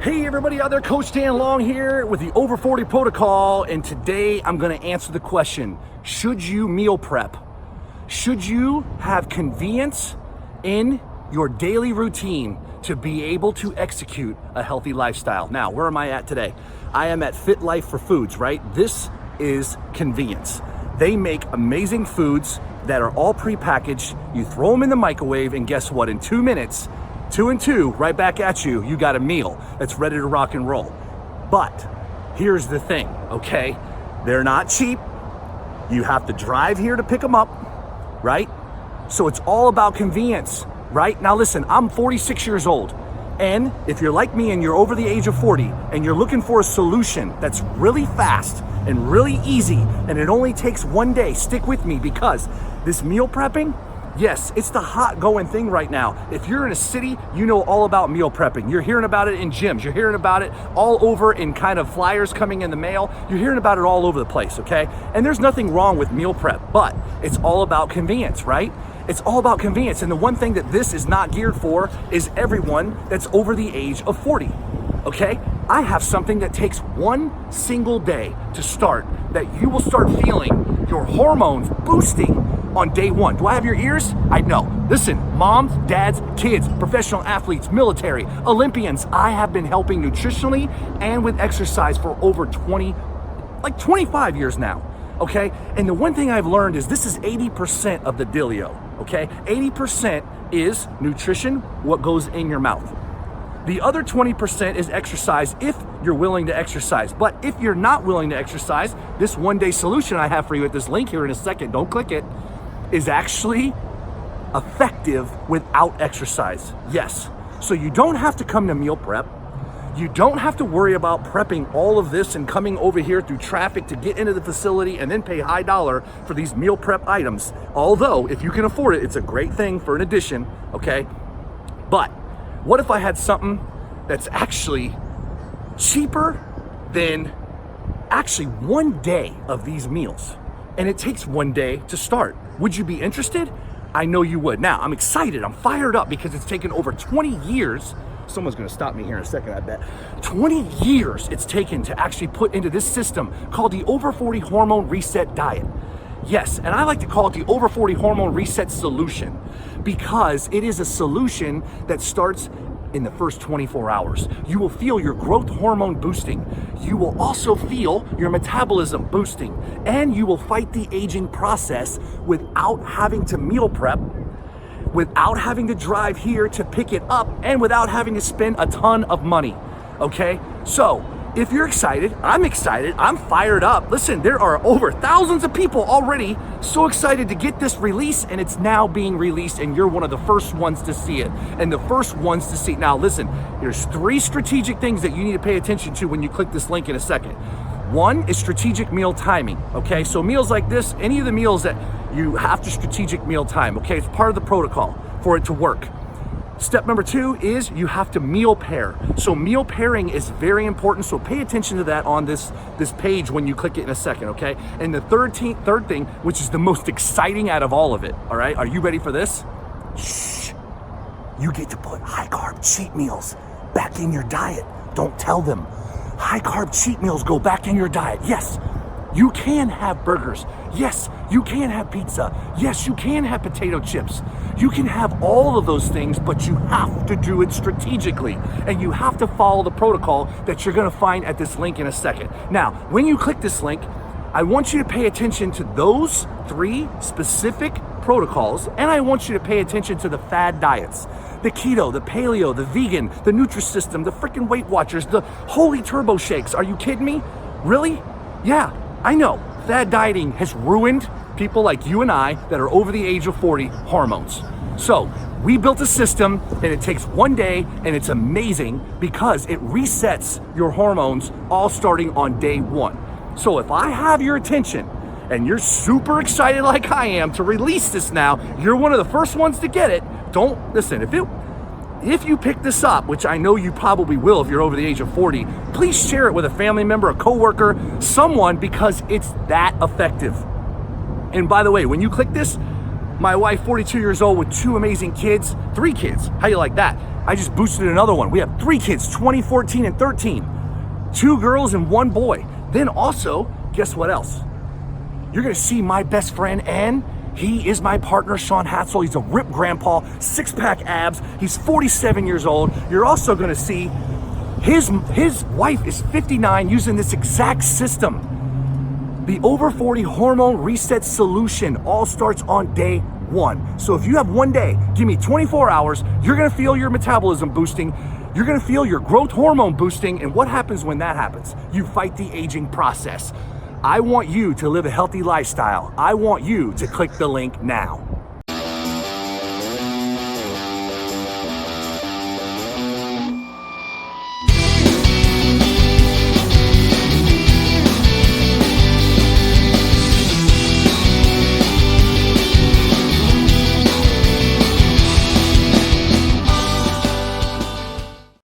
Hey everybody out there, Coach Dan Long here with the Over 40 Protocol, and today I'm going to answer the question, should you meal prep? Should you have convenience in your daily routine to be able to execute a healthy lifestyle? Now, where am I at today? I am at Fit Life for Foods, right? This is convenience. They make amazing foods that are all prepackaged. You throw them in the microwave, and guess what? In 2 minutes, 2 and 2, right back at you, you got a meal that's ready to rock and roll. But here's the thing, okay? They're not cheap. You have to drive here to pick them up, right? So it's all about convenience, right? Now listen, I'm 46 years old, and if you're like me and you're over the age of 40 and you're looking for a solution that's really fast and really easy and it only takes 1 day, stick with me, because this meal prepping, yes, it's the hot going thing right now. If you're in a city, you know all about meal prepping. You're hearing about it in gyms. You're hearing about it all over in kind of flyers coming in the mail. You're hearing about it all over the place, okay? And there's nothing wrong with meal prep, but it's all about convenience, right? It's all about convenience. And the one thing that this is not geared for is everyone that's over the age of 40, okay? I have something that takes 1 single day to start that you will start feeling your hormones boosting on day 1. Do I have your ears? I know. Listen, moms, dads, kids, professional athletes, military, Olympians, I have been helping nutritionally and with exercise for over 25 years now, okay? And the one thing I've learned is this is 80% of the dealio, okay? 80% is nutrition, what goes in your mouth. The other 20% is exercise if you're willing to exercise. But if you're not willing to exercise, this 1-day solution I have for you at this link here in a second, don't click it, is actually effective without exercise. Yes. So you don't have to come to meal prep. You don't have to worry about prepping all of this and coming over here through traffic to get into the facility and then pay high dollar for these meal prep items. Although, if you can afford it, it's a great thing for an addition, okay? But what if I had something that's actually cheaper than actually 1 day of these meals? And it takes 1 day to start. Would you be interested? I know you would. Now, I'm excited. I'm fired up because it's taken over 20 years. Someone's going to stop me here in a second, I bet. 20 years it's taken to actually put into this system called the Over 40 Hormone Reset Diet. Yes, and I like to call it the Over 40 Hormone Reset Solution because it is a solution that starts in the first 24 hours. You will feel your growth hormone boosting. You will also feel your metabolism boosting, and you will fight the aging process without having to meal prep, without having to drive here to pick it up, and without having to spend a ton of money, okay? So, if you're excited, I'm fired up. Listen, there are over thousands of people already so excited to get this release, and it's now being released, and you're one of the first ones to see it, and the first ones to see it. Now listen, there's 3 strategic things that you need to pay attention to when you click this link in a second. 1 is strategic meal timing, okay? So meals like this, any of the meals that you have to strategic meal time, okay? It's part of the protocol for it to work. Step number 2 is you have to meal pair. So meal pairing is very important, so pay attention to that on this page when you click it in a second, okay? And the third thing, which is the most exciting out of all of it, all right? Are you ready for this? Shh. You get to put high-carb cheat meals back in your diet. Don't tell them. High-carb cheat meals go back in your diet. Yes, you can have burgers. Yes, you can have pizza. Yes, you can have potato chips. You can have all of those things, but you have to do it strategically. And you have to follow the protocol that you're gonna find at this link in a second. Now, when you click this link, I want you to pay attention to those 3 specific protocols, and I want you to pay attention to the fad diets. The keto, the paleo, the vegan, the Nutrisystem, the freaking Weight Watchers, the holy turbo shakes. Are you kidding me? Really? Yeah, I know. Fad dieting has ruined people like you and I that are over the age of 40 hormones. So we built a system, and it takes 1 day, and it's amazing because it resets your hormones all starting on day 1. So if I have your attention and you're super excited like I am to release this now, you're one of the first ones to get it. Don't listen, if you pick this up, which I know you probably will if you're over the age of 40, please share it with a family member, a coworker, someone, because it's that effective. And by the way, when you click this, my wife, 42 years old with 2 amazing kids, 3 kids, how you like that? I just boosted another one. We have 3 kids, 20, 14, and 13. 2 girls and 1 boy. Then also, guess what else? You're gonna see my best friend, and he is my partner, Sean Hatzel. He's a ripped grandpa, 6-pack abs. He's 47 years old. You're also gonna see his wife is 59 using this exact system. The Over 40 Hormone Reset Solution all starts on day 1. So if you have 1 day, give me 24 hours, you're gonna feel your metabolism boosting, you're gonna feel your growth hormone boosting, and what happens when that happens? You fight the aging process. I want you to live a healthy lifestyle. I want you to click the link now.